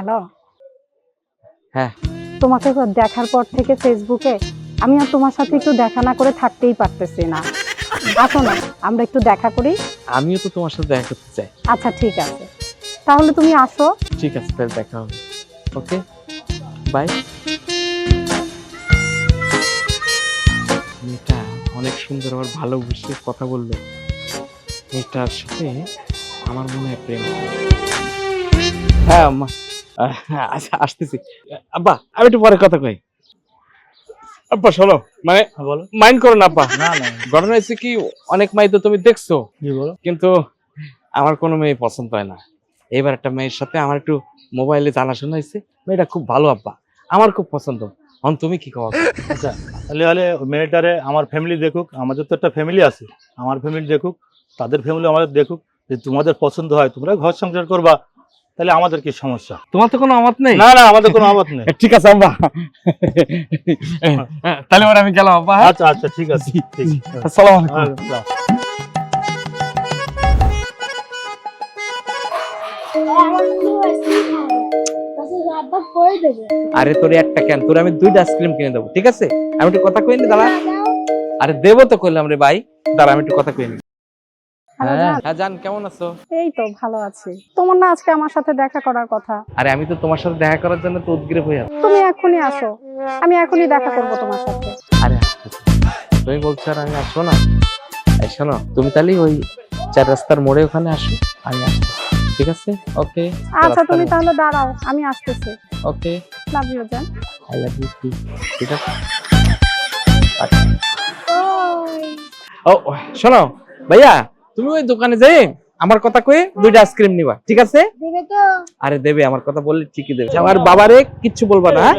Hello, হ্যাঁ তোমাকে তো দেখার পর থেকে ফেসবুকে আমি আর তোমার সাথে একটু দেখা না করে থাকতেই পারতেছি না। আসো না, আমরা একটু দেখা করি। আমিও তো তোমার সাথে দেখা করতে চাই। আচ্ছা ঠিক আছে, তাহলে তুমি আসো। ঠিক আছে, তাহলে দেখা হবে। ওকে, বাই। মেয়েটা অনেক সুন্দর, আবার ভালোবেসে কথা বললো। মেয়েটার সাথে আমার মনে হয় প্রেম হবে। হ্যাঁ আম্মা, আচ্ছা আসতেছি। আব্বা আমি একটু পরে কথা কই। আব্বা শোনো, মানে বলো। মাইন্ড করো না আব্বা। না না, ঘটনা হয়েছে কি, অনেক মেয়ে তো তুমি দেখছো, কি বলো? কিন্তু আমার কোনো মেয়ে পছন্দ হয় না। এবার একটা মেয়ের সাথে আমার একটু মোবাইলে জানাশোনা হয়েছে, মেয়েটা খুব ভালো আব্বা, আমার খুব পছন্দ। এখন তুমি কি কও? আচ্ছা, তাহলে হলে মেয়েটারে আমার ফ্যামিলি দেখুক, আমাদের তো একটা ফ্যামিলি আছে, আমার ফ্যামিলি দেখুক, তাদের ফ্যামিলি আমাদের দেখুক। যে তোমাদের পছন্দ হয় তোমরা ঘর সংসার করবা, তাহলে আমাদের কি সমস্যা? তোমার তো কোনো আমত নেই? না না, আমাদের কোনো আবাদ নেই। ঠিক আছে আব্বা, তাহলে ওরা আমি গেলাম আব্বা। আচ্ছা আচ্ছা, ঠিক আছে, ঠিক আছে। আসসালামু আলাইকুম। আসসালাম। আরে তোর একটা কেন, তোর আমি 2টা আইসক্রিম কিনে দেবো, ঠিক আছে? আমি একটু কথা কইনি, দাঁড়া। আরে দেবো তো কইলাম রে ভাই, দাঁড়া আমি একটু কথা কইনি। হ্যালো হ্যাঁ জান, হ্যাঁ, জান কেমন আছো? এই তো ভালো আছি। তোমার না আজকে আমার সাথে দেখা করার কথা? আরে আমি তো তোমার সাথে দেখা করার জন্য তো উদগ্রীব হয়ে আছি। তুমি এখনই আসো, আমি এখনই দেখা করব তোমার সাথে। আরে আসতেছি। তুমি বলছো আর আমি আসবো না? এই শোনো, তুমি তাহলে ওই 4 রাস্তার মোড়ে ওখানে আসো, আমি আসতেছি, ঠিক আছে? ওকে। আচ্ছা তুমি তাহলে দাঁড়াও, আমি আসতেছি। ওকে, লাভ ইউ জান। আই লাভ ইউ টু, ঠিক আছে? ও শোনো ভাইয়া, তুমি ওই দোকানে যাই আমার কথা কয়ে 2টা আইসক্রিম নিবা, ঠিক আছে? দিবে তো? আরে দেবে, আমার কথা বললে ঠিকই দেবে। আমার বাবারে কিচ্ছু বলবা না, হ্যাঁ?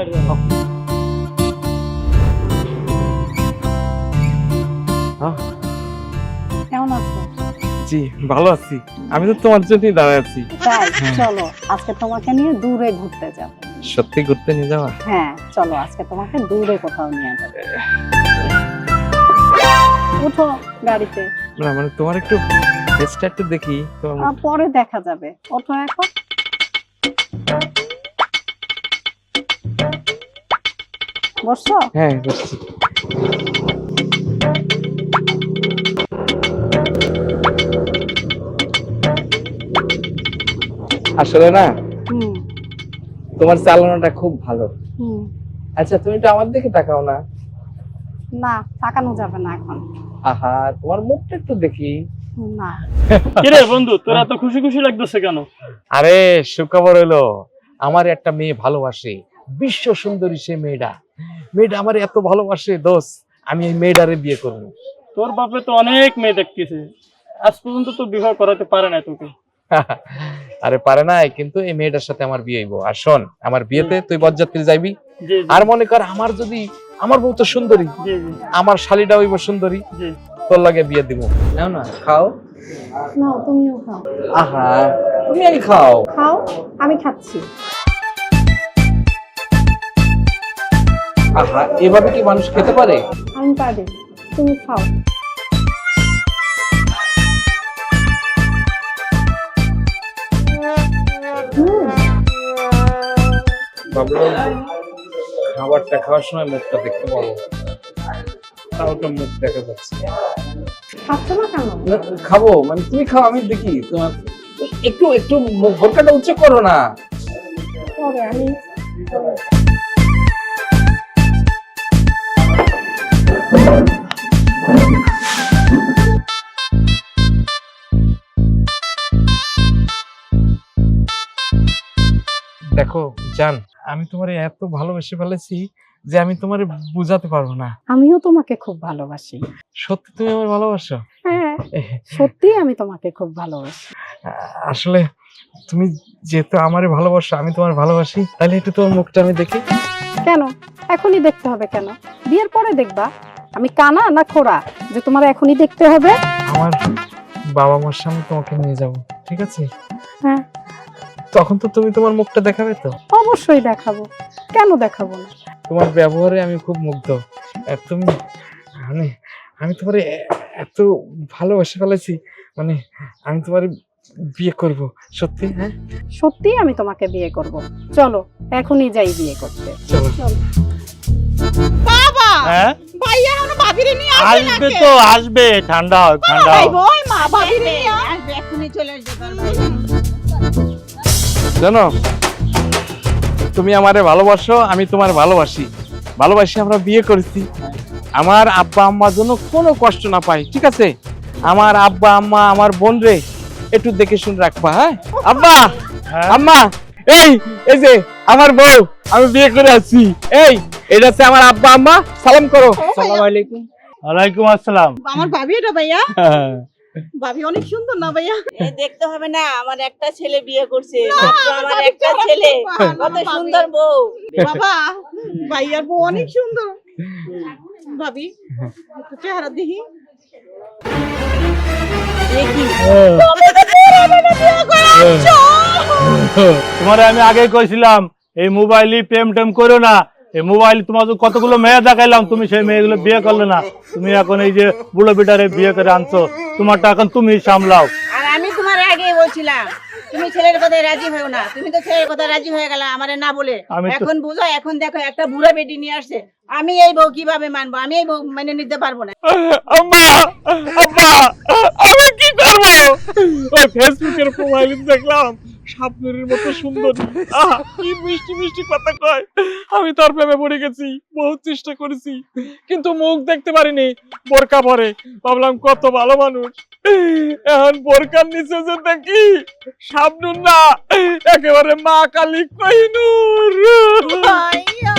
কেমন আছো? জি ভালো আছি, আমি তো তোমার জন্যই দাঁড়ায় আছি। তাই চলো আজকে তোমাকে নিয়ে দূরে ঘুরতে যাব। সত্যি ঘুরতে নিয়ে যাওয়া? হ্যাঁ চলো, আজকে তোমাকে দূরে কোথাও নিয়ে যাব। উঠো গাড়িতে। না মানে তোমার একটু ফেসটা একটু দেখি তোমার পরে দেখা যাবে, ওঠো এখন। বসছো? হ্যাঁ বুঝছি। আসলে না হুম তোমার চালানোটা খুব ভালো। হুম। আচ্ছা তুমি তো আমার দিকে তাকাও না। না তাকানো যাবে না এখন। আহা, তোমার মুখটা একটু দেখি। না। কিরে বন্ধু, তোরা এত খুশি খুশি লাগতেছে কেন? আরে সুখবর হলো, আমার একটা মেয়ে ভালোবাসে, বিশ্ব সুন্দরী সে মেয়েটা। মেয়েটা আমার এত ভালোবাসে দোস্ত, আমি এই মেয়েটারে বিয়ে করব। তোর বাপে তো অনেক মেয়ে দেখতেছে, আজ পর্যন্ত তো বিবাহ করাতে পারে না তোকে। আরে পারে নাই, কিন্তু এই মেয়েটার সাথে আমার বিয়ে হইব। আর শোন, আমার বিয়েতে তুই বরযাত্রী যাইবি। জি আর মনে কর আমার যদি, আমার বউ তো সুন্দরী, জি জি আমার শালিটা হইব সুন্দরী, জি। তোর লাগে বিয়ে দিব। নাও না খাও। নাও তুমিও খাও। আহা, তুমি আগে খাও। খাও, আমি খাচ্ছি। আহা, এভাবে কি মানুষ খেতে পারে? আমি পারি, তুমি খাও। ভাবলাম খাবারটা খাওয়ার সময় মুখটা দেখতে পাবো, তাও তো মুখ দেখা যাচ্ছে। খাচ্ছ না কেন? না, খাবো মানে তুমি খাও, আমি দেখি তোমার। একটু একটু ভোটকাটা উচ্চ করো না। পরে আমি। দেখো জান, আমি তোমারে এত ভালোবেসে ফেলেছি যে আমি তোমারে বুঝাতে পারবো না। আমিও তোমাকে খুব ভালোবাসি। সত্যি তুমি আমার ভালোবাসো? হ্যাঁ সত্যি আমি তোমাকে খুব ভালোবাসি। আসলে তুমি যেহেতু আমারে ভালোবাসো, আমি তোমার ভালোবাসি, তাহলে একটু তোমার মুখটা আমি দেখি। কেন এখনই দেখতে হবে? কেন বিয়ের পরে দেখবা? আমি কানা না খোড়া যে তোমার এখনই দেখতে হবে? আমার বাবা মার সামনে তোমাকে নিয়ে যাব, ঠিক আছে? হ্যাঁ তখন তো তুমি তোমার মুখটা দেখাবে তো? অবশ্যই দেখাবো, কেন দেখাবো না? তোমার ব্যবহারে আমি খুব মুগ্ধ। তুমি মানে, আমি তোমার এত ভালোবেসে ফেলেছি, মানে আমি তোমার বিয়ে করব সত্যি? হ্যাঁ সত্যি আমি তোমাকে বিয়ে করব। চলো এখনই যাই বিয়ে করতে। চলো। বাবা হ্যাঁ ভাইয়া এখনো ভাবিরে নিয়ে আসবে তো আসবে, ঠান্ডা হোক ঠান্ডা হোক। ওই মা ভাবিরে নিয়ে আসবে, এখনই চলে আসবে তোর ভাই। জানো, তুমি আমারে ভালোবাসো, আমি তোমার ভালোবাসি, আমরা বিয়ে করেছি। আমার আব্বা আম্মা যেন কোনো কষ্ট না পায়, ঠিক আছে? আমার আব্বা আম্মা আমার বোন রে একটু দেখে শুনে রাখবা। হ্যাঁ আব্বা হ্যাঁ? আম্মা, এই এই যে আমার বউ, আমি বিয়ে করে আসছি। এই এটা হচ্ছে আমার আব্বা আম্মা, সালাম করো। আসসালামু আলাইকুম। ওয়ালাইকুম আসসালাম। আমার ভাবি এটা ভাইয়া, ভাবি অনেক সুন্দর না ভাইয়া? এই দেখতে হবে না, আমার একটা ছেলে বিয়ে করছে, মাত্র আমার একটা ছেলে, কত সুন্দর বউ। বাবা ভাইয়ার বউ অনেক সুন্দর। ভাবি একটু চেহারা দেখি। তোমারে আমি আগে কইছিলাম এই মোবাইলে প্রেম টেম করো না। এই মোবাইল তোমার কতগুলো মেয়ে দেখাইলাম, তুমি সেই মেয়েগুলো বিয়ে করলে না। তুমি এখন এই যে বুড়ো বেটারে বিয়ে করে আনছো, তোমারটা এখন তুমি সামলাও। আর আমি তোমার আগেই বলছিলাম তুমি ছেলের কথায় রাজি হও না, তুমি তো ছেলের কথায় রাজি হয়ে গেলে আমারে না বলে। আমি তো- এখন বুঝো, এখন দেখো একটা বুড়া বেটি নিয়ে আসছে, আমি এই বউ কিভাবে মানবো? আমি এই বউ মেনে নিতে পারবো না। আম্মা আব্বা, আমি কি করব? ওই ফেসবুকের প্রোফাইলে দেখলাম স্বপ্নের মতো সুন্দরী, আহা কি মিষ্টি মিষ্টি কথা কয়। আমি তার প্রেমে পড়ে গেছি, বহুত চেষ্টা করেছি, কিন্তু মুখ দেখতে পারিনি, বোরকা পরে। ভাবলাম কত ভালো মানুষ, এখন বোরকার নিচে যে দেখি শাবনুর না, একেবারে মা কালী কোহিনূর। ভাইয়া